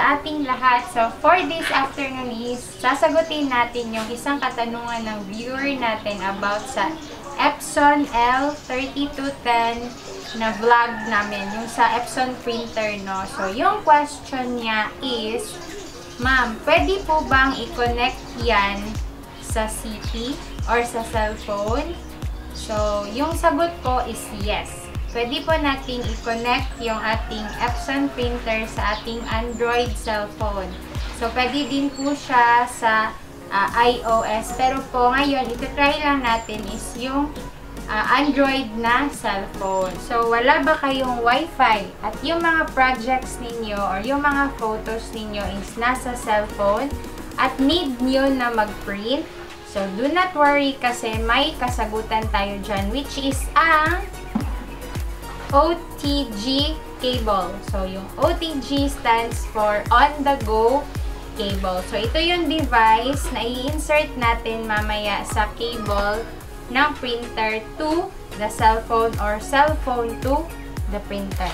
sa ating lahat. So, for this afternoon is, sasagutin natin yung isang katanungan ng viewer natin about sa Epson L3210 na vlog namin, yung sa Epson printer, no? So, yung question niya is, Ma'am, pwede po bang i-connect yan sa CP or sa cellphone? So, yung sagot ko is yes. Pwede po nating i-connect yung ating Epson printer sa ating Android cellphone. So, pwede din po siya sa iOS. Pero po, ngayon, ito-try lang natin is yung Android na cellphone. So, wala ba kayong Wi-Fi? At yung mga projects ninyo or yung mga photos ninyo is nasa cellphone at need nyo na mag-print. So, do not worry kasi may kasagutan tayo dyan, which is ang OTG cable. So, yung OTG stands for on-the-go cable. So, ito yung device na i-insert natin mamaya sa cable ng printer to the cellphone or cellphone to the printer.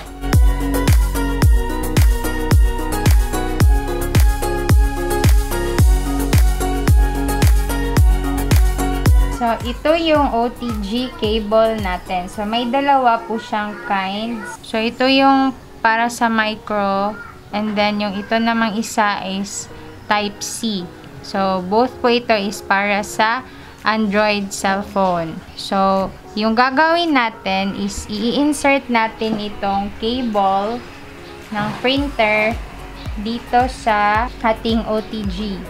So, ito yung OTG cable natin. So, may dalawa po siyang kinds. So, ito yung para sa micro. And then, yung ito namang isa is type C. So, both po ito is para sa Android cellphone. So, yung gagawin natin is i-insert natin itong cable ng printer dito sa ating OTG.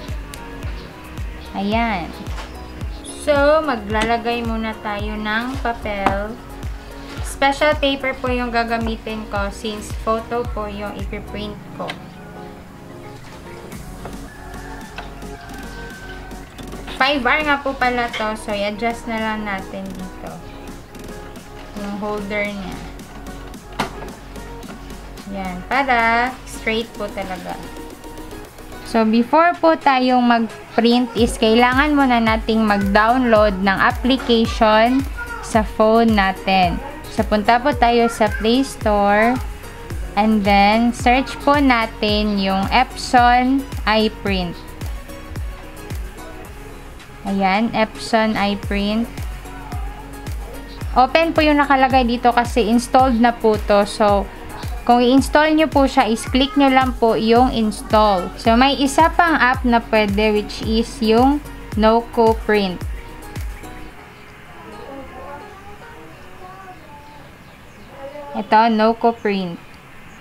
Ayan. So, maglalagay muna tayo ng papel. Special paper po yung gagamitin ko since photo po yung ipiprint ko. $5R nga po pala to. So, i-adjust na lang natin dito. Yung holder niya. Yan. Para straight po talaga. So, before po tayong mag-print is kailangan muna nating mag-download ng application sa phone natin. So, punta po tayo sa Play Store and then search po natin yung Epson iPrint. Ayan, Epson iPrint. Open po yung nakalagay dito kasi installed na po to. So, kung i-install nyo po siya, is click nyo lang po yung install. So, may isa pang app na pwede which is yung Noco Print. Ito, Noco Print.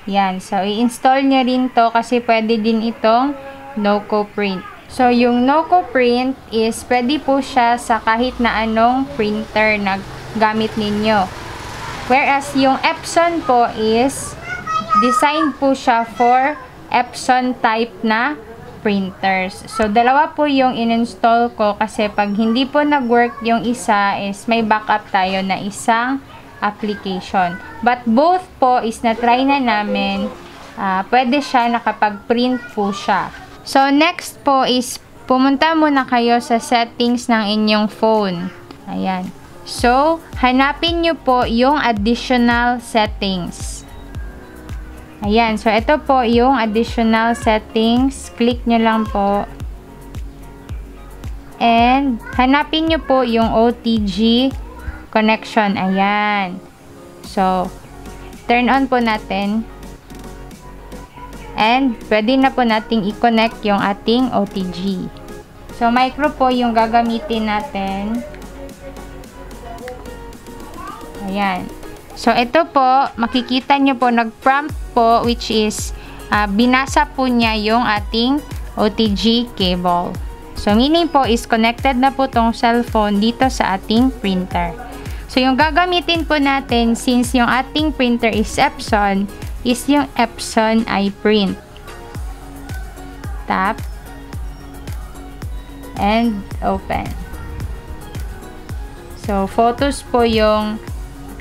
Yan. So, i-install nyo rin to kasi pwede din itong Noco Print. So, yung Noco Print is pwede po siya sa kahit na anong printer na gamit ninyo. Whereas, yung Epson po is design po siya for Epson type na printers. So, dalawa po yung in-install ko kasi pag hindi po nag-work yung isa is may backup tayo na isang application. But both po is na-try na namin. Pwede siya nakapag-print po siya. So, next po is pumunta muna kayo sa settings ng inyong phone. Ayan. So, hanapin nyo po yung additional settings. Ayan. So, ito po yung additional settings. Click nyo lang po. And, hanapin nyo po yung OTG connection. Ayan. So, turn on po natin. And, pwede na po nating i-connect yung ating OTG. So, micro po yung gagamitin natin. Ayan. So, ito po, makikita nyo po, nag-prompt po, which is, binasa po niya yung ating OTG cable. So, meaning po is connected na po tong cellphone dito sa ating printer. So, yung gagamitin po natin, since yung ating printer is Epson, is yung Epson iPrint. Tap. And open. So, photos po yung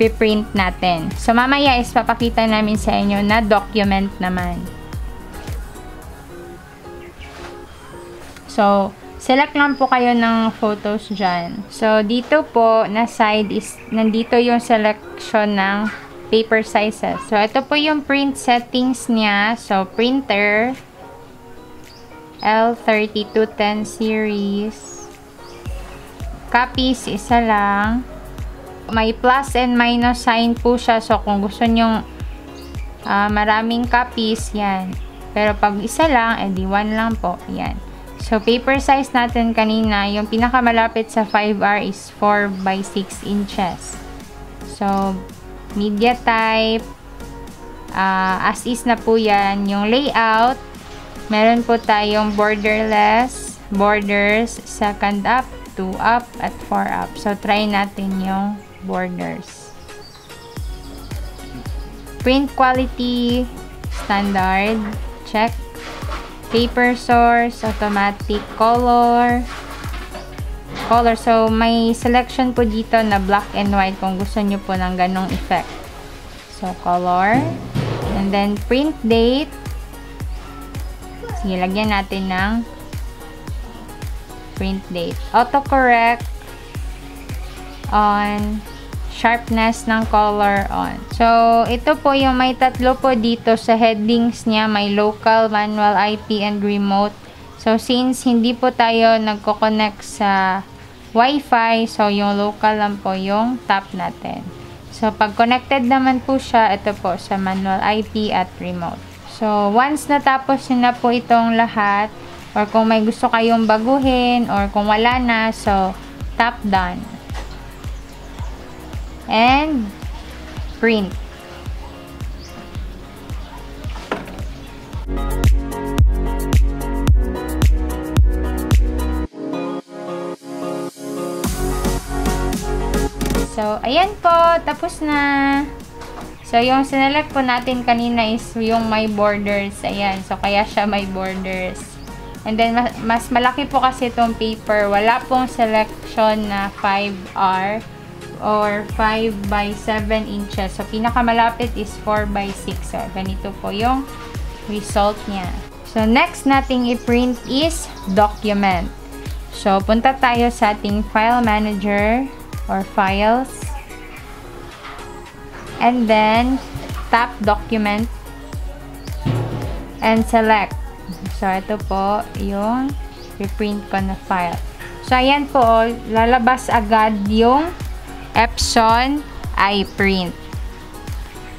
piprint natin. So, mamaya is papakita namin sa inyo na document naman. So, select lang po kayo ng photos dyan. So, dito po, na side is, nandito yung selection ng paper sizes. So, ito po yung print settings niya. So, printer. L3210 series. Copies, isa lang. May plus and minus sign po siya. So, kung gusto nyong maraming copies, yan. Pero pag isa lang, edi 1 lang po. Yan. So, paper size natin kanina, yung pinakamalapit sa 5R is 4 by 6 inches. So, media type. As is na po yan. Yung layout, meron po tayong borderless, borders, second up, 2 up, at 4 up. So, try natin yung borders. Print quality, standard, check. Paper source, automatic color. So, may selection po dito na black and white kung gusto nyo po ng ganong effect. So, color. And then, print date. Sige, lagyan natin ng print date. Autocorrect on. Sharpness ng color on. So, ito po yung may tatlo po dito sa headings niya. May local, manual, IP, and remote. So, since hindi po tayo nagko-connect sa Wi-Fi, so yung local lang po yung tap natin. So, pag connected naman po siya, ito po sa manual, IP, at remote. So, once natapos nyo na po itong lahat, or kung may gusto kayong baguhin, or kung wala na, so, tap done. And print. So, ayan po, tapos na. So, yung sinelect po natin kanina is yung may borders. Ayan, so kaya siya may borders. And then, mas malaki po kasi itong paper. Wala pong selection na 5R or 5 by 7 inches. So, pinakamalapit is 4 by 6. So, ganito po yung result niya. So, next nating i-print is document. So, punta tayo sa ating file manager or files. And then, tap document and select. So, ito po yung i-print ko na file. So, ayan po, lalabas agad yung Epson iPrint.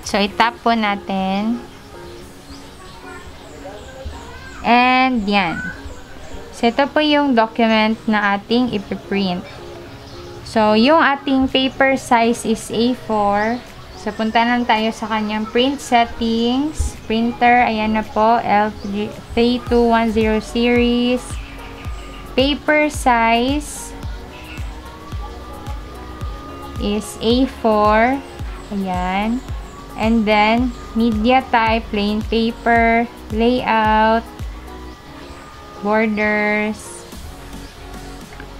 So, itap po natin. And, yan. So, ito po yung document na ating ipiprint. So, yung ating paper size is A4. So, punta lang tayo sa kanyang print settings. Printer, ayan na po, L3210 series. Paper size is A4. Ayan. And then, media type, plain paper, layout, borders,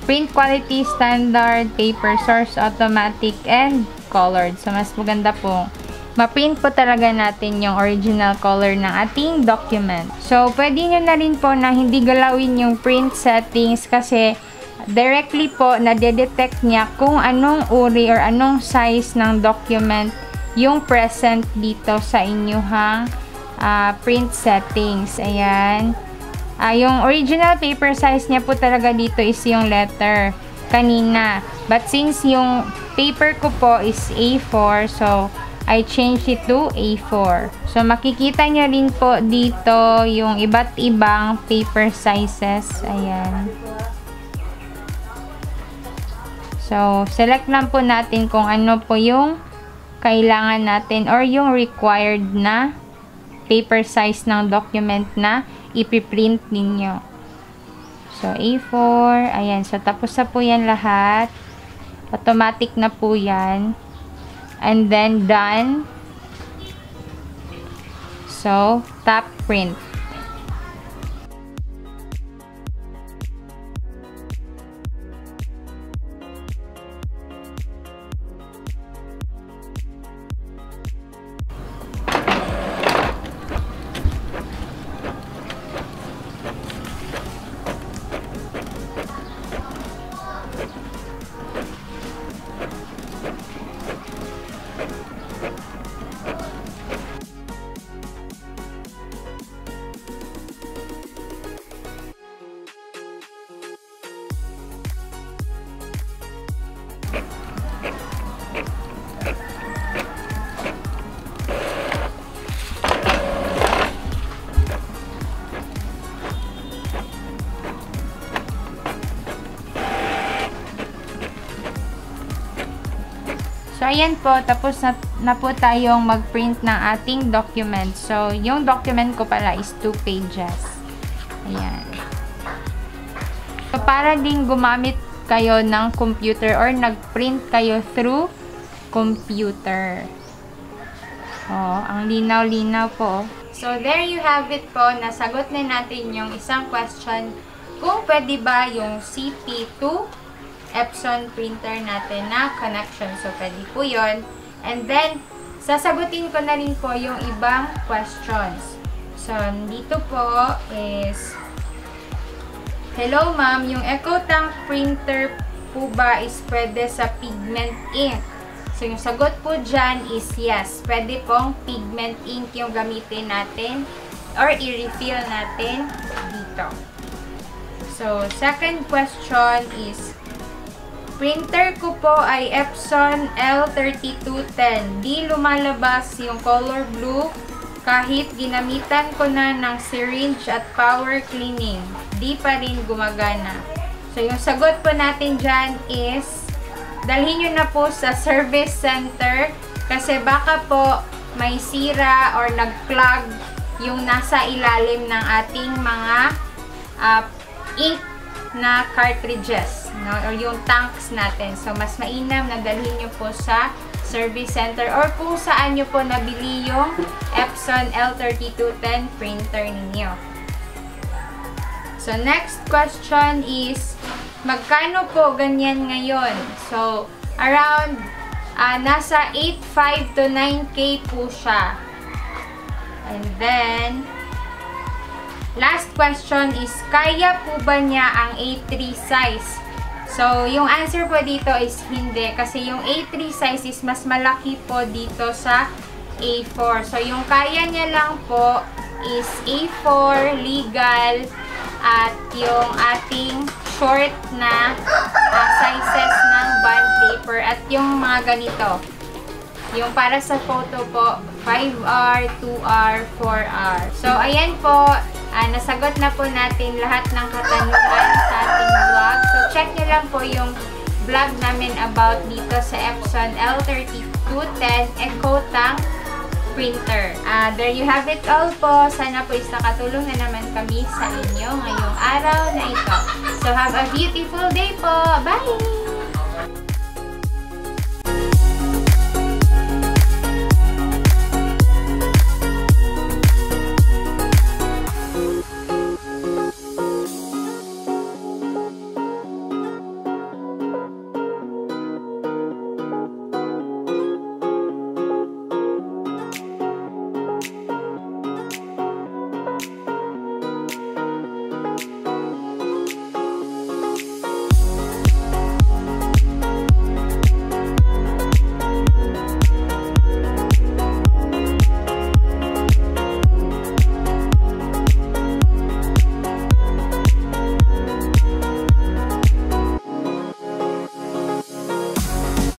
print quality, standard, paper source, automatic, and colored. So, mas maganda po. Ma-print po talaga natin yung original color ng ating document. So, pwede nyo na rin po na hindi galawin yung print settings kasi directly po na-detect niya kung anong uri or anong size ng document yung present dito sa inyong print settings. Ayan. Yung original paper size niya po talaga dito is yung letter kanina. But since yung paper ko po is A4, so I changed it to A4. So makikita nyo rin po dito yung iba't ibang paper sizes. Ayan. So, select lang po natin kung ano po yung kailangan natin or yung required na paper size ng document na ipiprint ninyo. So, A4. Ayan. So, tapos na po yan lahat. Automatic na po yan. And then, done. So, tap print. So, ayan po, tapos na po tayong mag-print ng ating document. So, yung document ko pala is 2 pages. Ayan. So, para din gumamit kayo ng computer or nag-print kayo through computer. Oh, ang linaw-linaw po. So, there you have it po. Nasagot na natin yung isang question kung pwede ba yung CP2 Epson printer natin na connection. So, pwede po yun. And then, sasagutin ko na rin po yung ibang questions. So, dito po is, hello ma'am, yung EcoTank printer po ba is pwede sa pigment ink? So, yung sagot po dyan is yes. Pwede pong pigment ink yung gamitin natin or i-refill natin dito. So, second question is, printer ko po ay Epson L3210. Di lumalabas yung color blue kahit ginamitan ko na ng syringe at power cleaning. Di pa rin gumagana. So, yung sagot po natin dyan is, dalhin nyo na po sa service center kasi baka po may sira or nag-clog yung nasa ilalim ng ating mga ink na cartridges, no? Or yung tanks natin. So, mas mainam na dalhin nyo po sa service center or kung saan nyo po nabili yung Epson L3210 printer ninyo. So, next question is, magkano po ganyan ngayon? So, around, nasa 8.5 to 9K po siya. And then, last question is, kaya po ba niya ang A3 size? So, yung answer po dito is hindi. Kasi yung A3 size is mas malaki po dito sa A4. So, yung kaya niya lang po is A4, legal, at yung ating short na sizes ng bond paper. At yung mga ganito. Yung para sa photo po, 5R, 2R, 4R. So, ayan po. Nasagot na po natin lahat ng katanungan sa ating vlog. So, check nyo lang po yung vlog namin about dito sa Epson L3210 EcoTank printer. There you have it all po. Sana po is nakatulong na naman kami sa inyo ngayong araw na ito. So, have a beautiful day po. Bye!